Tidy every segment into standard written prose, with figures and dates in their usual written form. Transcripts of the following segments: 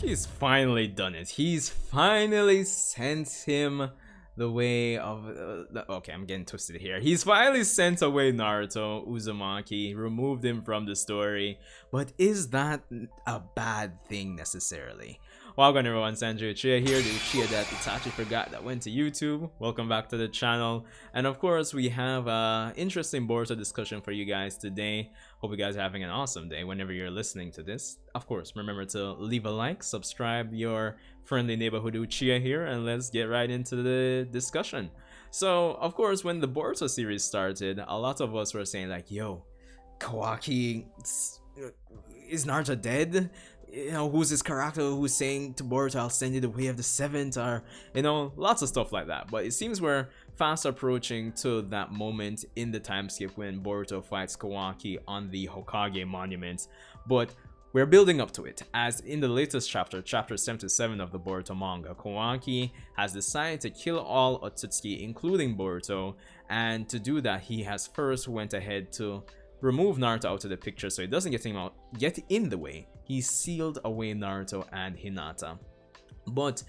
Kawaki's finally done it. He's finally sent him the way of. Okay, I'm getting twisted here. He's finally sent away Naruto Uzumaki, removed him from the story. But is that a bad thing necessarily? Welcome everyone, Sanjae Uchiha here, the Uchiha that Itachi forgot that went to YouTube. Welcome back to the channel. And of course, we have an interesting Boruto discussion for you guys today. Hope you guys are having an awesome day whenever you're listening to this. Of course, remember to leave a like, subscribe, your friendly neighborhood Uchiha here, and let's get right into the discussion. So, of course, when the Boruto series started, a lot of us were saying like, yo, Kawaki, is Naruto dead? You know, who's this character who's saying to Boruto, I'll send you the way of the seventh, or, you know, lots of stuff like that. But it seems we're fast approaching to that moment in the time skip when Boruto fights Kawaki on the Hokage monument. But we're building up to it, as in the latest chapter, chapter 77 of the Boruto manga, Kawaki has decided to kill all Otsutsuki, including Boruto, and to do that, he has first went ahead to remove Naruto out of the picture so it doesn't get in the way. He sealed away Naruto and Hinata. But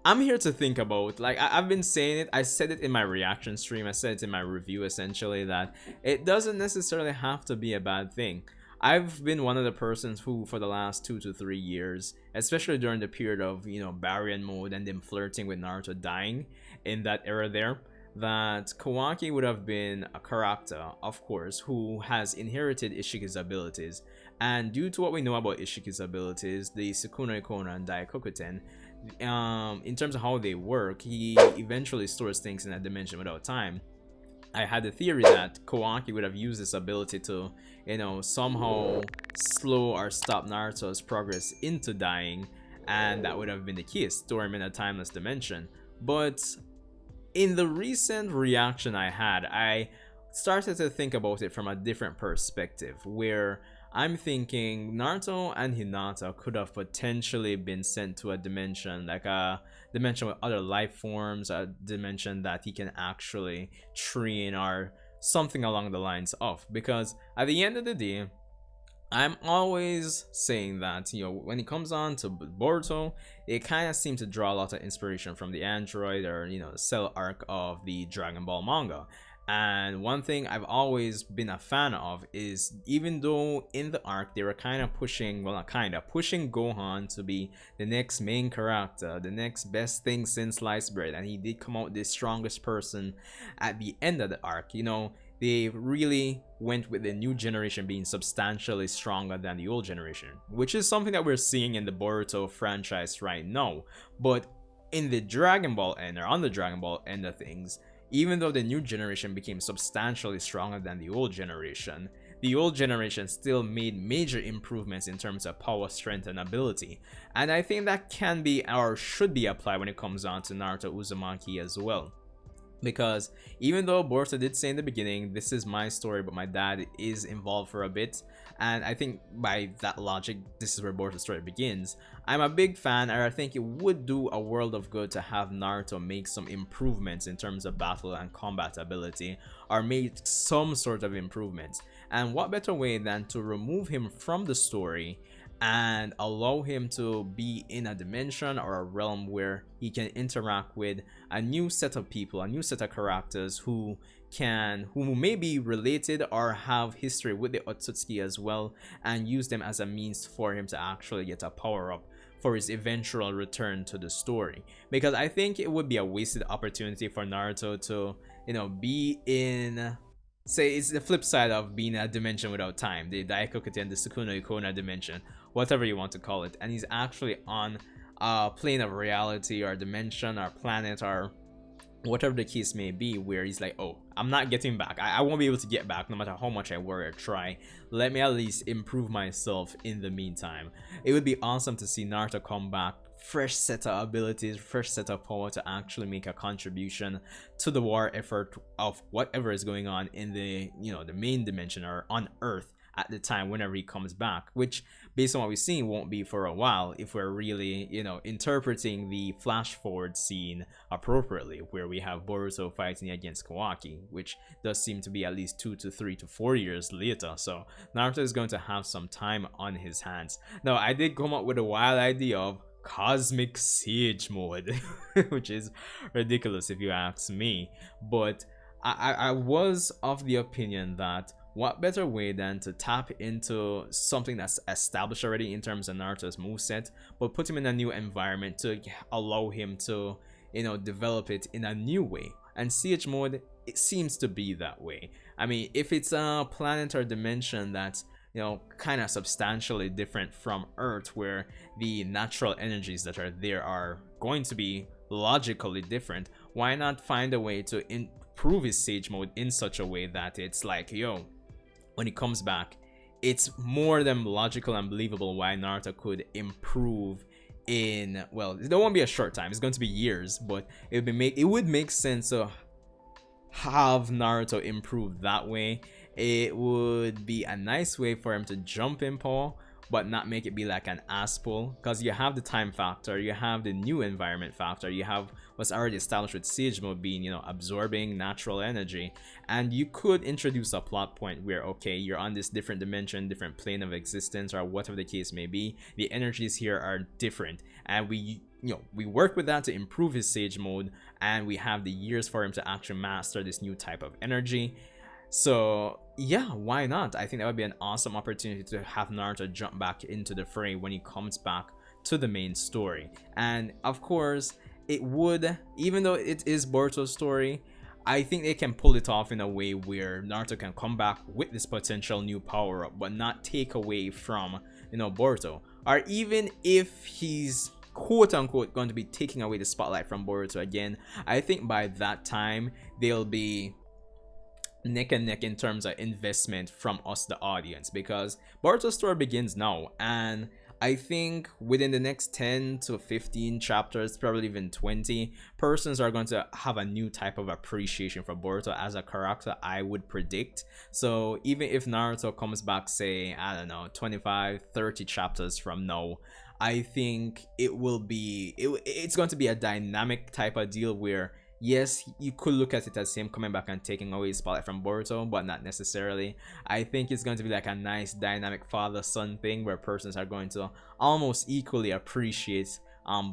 I'm here to think about, like, I've been saying it, I said it in my reaction stream, I said it in my review essentially, that it doesn't necessarily have to be a bad thing. I've been one of the persons who, for the last 2 to 3 years, especially during the period of, you know, Baryon mode and them flirting with Naruto dying in that era there, that Kawaki would have been a character, of course, who has inherited Ishiki's abilities. And due to what we know about Ishiki's abilities, the Sukuna Ikona and Daikokuten, in terms of how they work, he eventually stores things in a dimension without time. I had the theory that Kawaki would have used this ability to, you know, somehow slow or stop Naruto's progress into dying, and that would have been the case, store him in a timeless dimension. But in the recent reaction I had, I started to think about it from a different perspective, where I'm thinking Naruto and Hinata could have potentially been sent to a dimension, like a dimension with other life forms, a dimension that he can actually train or something along the lines of. Because at the end of the day, I'm always saying that, you know, when it comes on to Boruto, it kind of seems to draw a lot of inspiration from the Android or, you know, the Cell arc of the Dragon Ball manga. And one thing I've always been a fan of is, even though in the arc they were kind of pushing, well, not kind of, pushing Gohan to be the next main character, the next best thing since sliced bread, and he did come out the strongest person at the end of the arc, you know, they really went with the new generation being substantially stronger than the old generation, which is something that we're seeing in the Boruto franchise right now. But in the Dragon Ball end, or on the Dragon Ball end of things, even though the new generation became substantially stronger than the old generation still made major improvements in terms of power, strength, and ability. And I think that can be, or should be, applied when it comes down to Naruto Uzumaki as well. Because even though Boruto did say in the beginning, this is my story, but my dad is involved for a bit, and I think by that logic, this is where Boruto's story begins, I'm a big fan, and I think it would do a world of good to have Naruto make some improvements in terms of battle and combat ability, or make some sort of improvements. And what better way than to remove him from the story and allow him to be in a dimension or a realm where he can interact with a new set of people, a new set of characters who may be related or have history with the Otsutsuki as well, and use them as a means for him to actually get a power up for his eventual return to the story. Because I think it would be a wasted opportunity for Naruto to, you know, be in, say, it's the flip side of being a dimension without time, the Daikokuten, the Sukuna Ikona dimension, whatever you want to call it, and he's actually on a plane of reality or dimension or planet or whatever the case may be, where he's like, oh, I'm not getting back, I won't be able to get back no matter how much I worry or try. Let me at least improve myself in the meantime. It would be awesome to see Naruto come back, fresh set of abilities, fresh set of power to actually make a contribution to the war effort of whatever is going on in the, you know, the main dimension or on Earth at the time whenever he comes back, which based on what we've seen won't be for a while if we're really, interpreting the flash forward scene appropriately, where we have Boruto fighting against Kawaki, which does seem to be at least 2 to 3 to 4 years later. So Naruto is going to have some time on his hands. Now, I did come up with a wild idea of cosmic siege mode, which is ridiculous if you ask me, but I was of the opinion that what better way than to tap into something that's established already in terms of Naruto's moveset, but put him in a new environment to allow him to, develop it in a new way. And siege mode, it seems to be that way. I mean, if it's a planet or dimension that's, kind of substantially different from Earth, where the natural energies that are there are going to be logically different, why not find a way to improve his siege mode in such a way that it's like, when he comes back, it's more than logical and believable why Naruto could improve in, well, it won't be a short time, it's going to be years, but it would make sense to have Naruto improve that way. It would be a nice way for him to jump in power, but not make it be like an ass pull, because you have the time factor, you have the new environment factor, you have what's already established with siege mode being, absorbing natural energy, and you could introduce a plot point where, okay, you're on this different dimension, different plane of existence, or whatever the case may be, the energies here are different, and we work with that to improve his siege mode, and we have the years for him to actually master this new type of energy. So yeah, why not? I think that would be an awesome opportunity to have Naruto jump back into the fray when he comes back to the main story. And of course, it would, even though it is Boruto's story, I think they can pull it off in a way where Naruto can come back with this potential new power up, but not take away from, Boruto. Or even if he's quote unquote going to be taking away the spotlight from Boruto again, I think by that time they'll be neck and neck in terms of investment from us, the audience, because Boruto's story begins now, and I think within the next 10 to 15 chapters, probably even 20, persons are going to have a new type of appreciation for Boruto as a character, I would predict. So even if Naruto comes back, say, I don't know, 25, 30 chapters from now, I think it's going to be a dynamic type of deal where, yes, you could look at it as him coming back and taking away his spotlight from Boruto, but not necessarily. I think it's going to be like a nice dynamic father-son thing where persons are going to almost equally appreciate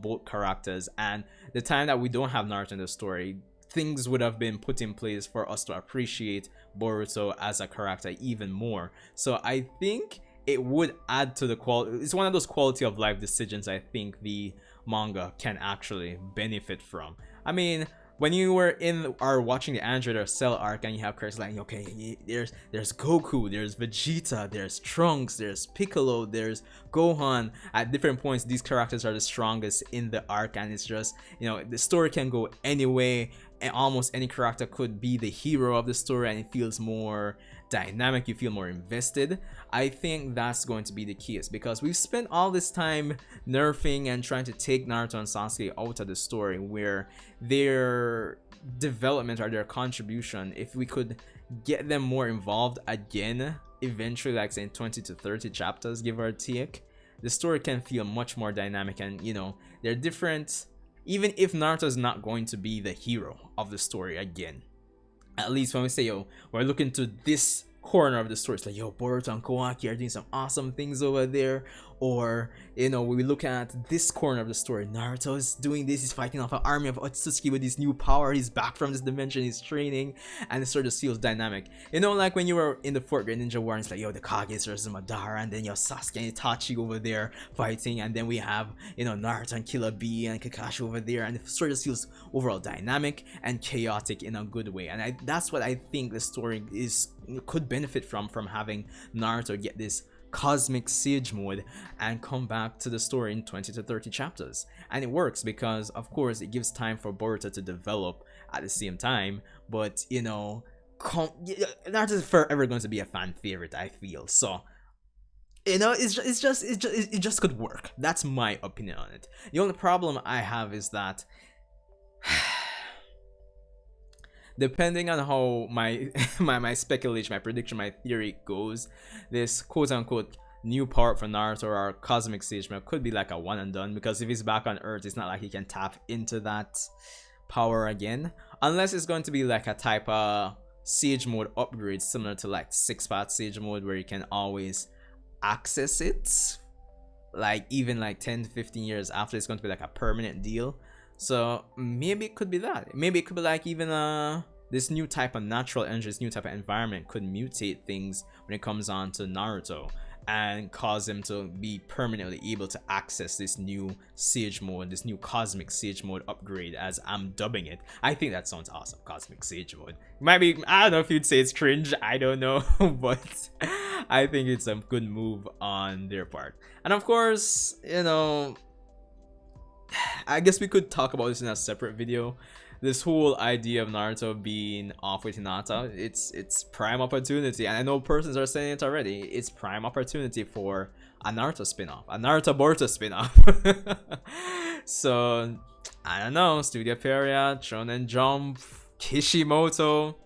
both characters. And the time that we don't have Naruto in the story, things would have been put in place for us to appreciate Boruto as a character even more. So I think it would add to the quality. It's one of those quality of life decisions I think the manga can actually benefit from. I mean, when you were in or watching the Android or Cell arc and you have characters like, okay, there's Goku, there's Vegeta, there's Trunks, there's Piccolo, there's Gohan. At different points, these characters are the strongest in the arc, and it's just, the story can go any way, and almost any character could be the hero of the story, and it feels more dynamic, you feel more invested. I think that's going to be the case, because we've spent all this time nerfing and trying to take Naruto and Sasuke out of the story, where their development or their contribution, if we could get them more involved again eventually, like say 20 to 30 chapters give or take, the story can feel much more dynamic. And they're different, even if Naruto is not going to be the hero of the story again. At least when we say, we're looking to this corner of the story, it's like, Boruto and Kawaki are doing some awesome things over there. Or, we look at this corner of the story, Naruto is doing this, he's fighting off an army of Otsutsuki with his new power, he's back from this dimension, he's training, and it sort of feels dynamic. Like when you were in the 4th grade ninja war, and it's like, the Kage versus Madara, and then Sasuke and Itachi over there fighting, and then we have, Naruto and Killer Bee and Kakashi over there, and it sort of feels overall dynamic and chaotic in a good way. And that's what I think the story could benefit from having Naruto get this cosmic siege mode and come back to the story in 20 to 30 chapters. And it works because, of course, it gives time for Boruto to develop at the same time. But Naruto is forever going to be a fan favorite, I feel. So it just could work. That's my opinion on it. The only problem I have is that depending on how my my speculation, my prediction, my theory goes, this quote unquote new power up for Naruto or cosmic sage mode could be like a one and done, because if he's back on Earth, it's not like he can tap into that power again, unless it's going to be like a type of sage mode upgrade similar to like 6-path sage mode where you can always access it, like even like 10 to 15 years after. It's going to be like a permanent deal. So maybe it could be that. Maybe it could be like even this new type of natural energy, this new type of environment could mutate things when it comes on to Naruto and cause him to be permanently able to access this new sage mode, this new cosmic sage mode upgrade, as I'm dubbing it. I think that sounds awesome, cosmic sage mode. Might be, I don't know if you'd say it's cringe, I don't know, but I think it's a good move on their part. And of course, you know, I guess we could talk about this in a separate video. This whole idea of Naruto being off with Hinata, it's prime opportunity, and I know persons are saying it already. It's prime opportunity for a Naruto spin-off, a Naruto Boruto spin-off. So I don't know, Studio Period, Shonen Jump, Kishimoto,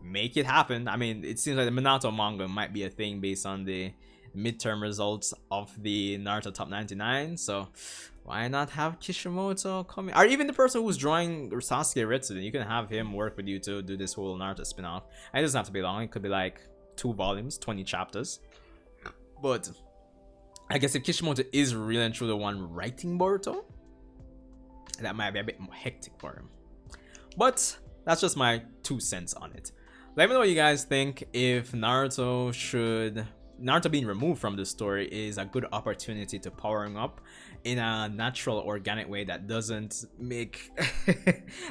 make it happen. I mean, it seems like the Minato manga might be a thing based on the midterm results of the Naruto Top 99, so why not have Kishimoto come in? Or even the person who's drawing Sasuke Retsuden, you can have him work with you to do this whole Naruto spin-off. And it doesn't have to be long, it could be like 2 volumes, 20 chapters. But I guess if Kishimoto is really and truly the one writing Boruto, that might be a bit more hectic for him. But that's just my 2 cents on it. Let me know what you guys think, if Naruto being removed from the story is a good opportunity to powering up in a natural, organic way that doesn't make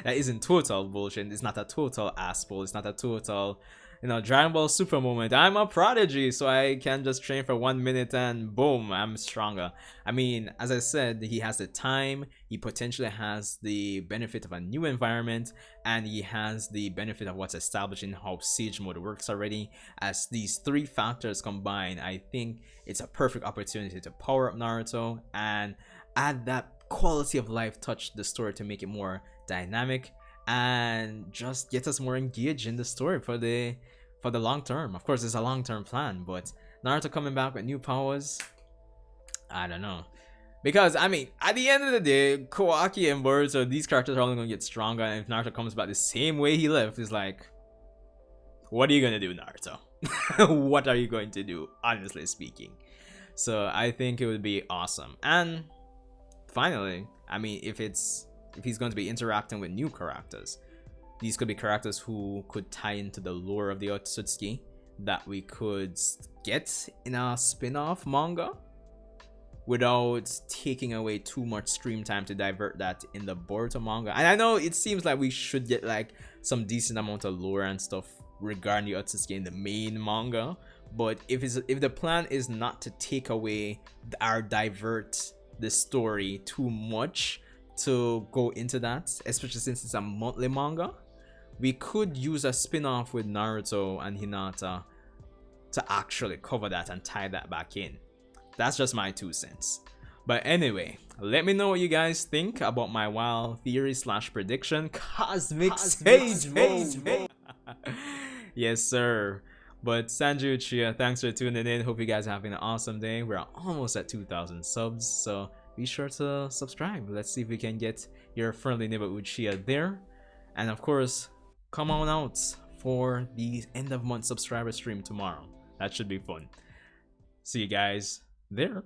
that isn't total bullshit. It's not a total asshole. It's not a total, you know, Dragon Ball Super moment. I'm a prodigy, so I can just train for 1 minute and boom, I'm stronger. I mean, as I said, he has the time, he potentially has the benefit of a new environment, and he has the benefit of what's established in how Siege Mode works already. As these 3 factors combine, I think it's a perfect opportunity to power up Naruto and add that quality of life touch to the story to make it more dynamic and just get us more engaged in the story for the long term. Of course, it's a long-term plan, but Naruto coming back with new powers, I don't know. Because, I mean, at the end of the day, Kawaki and Boruto, these characters are only going to get stronger, and if Naruto comes back the same way he left, it's like, what are you going to do, Naruto? What are you going to do, honestly speaking? So, I think it would be awesome. And, finally, I mean, if he's going to be interacting with new characters, these could be characters who could tie into the lore of the Otsutsuki that we could get in a spin-off manga without taking away too much stream time to divert that in the Boruto manga. And I know it seems like we should get like some decent amount of lore and stuff regarding the Otsutsuki in the main manga, but if the plan is not to take away or divert the story too much to go into that, especially since it's a monthly manga, we could use a spin-off with Naruto and Hinata to actually cover that and tie that back in. That's just my 2 cents. But anyway, let me know what you guys think about my wild theory / prediction. Cosmic Sage Mode. Yes, sir. But Sanjae Uchiha, thanks for tuning in. Hope you guys are having an awesome day. We're almost at 2,000 subs, so be sure to subscribe. Let's see if we can get your friendly neighbor Uchiha there. And of course, come on out for the end of month subscriber stream tomorrow. That should be fun. See you guys there.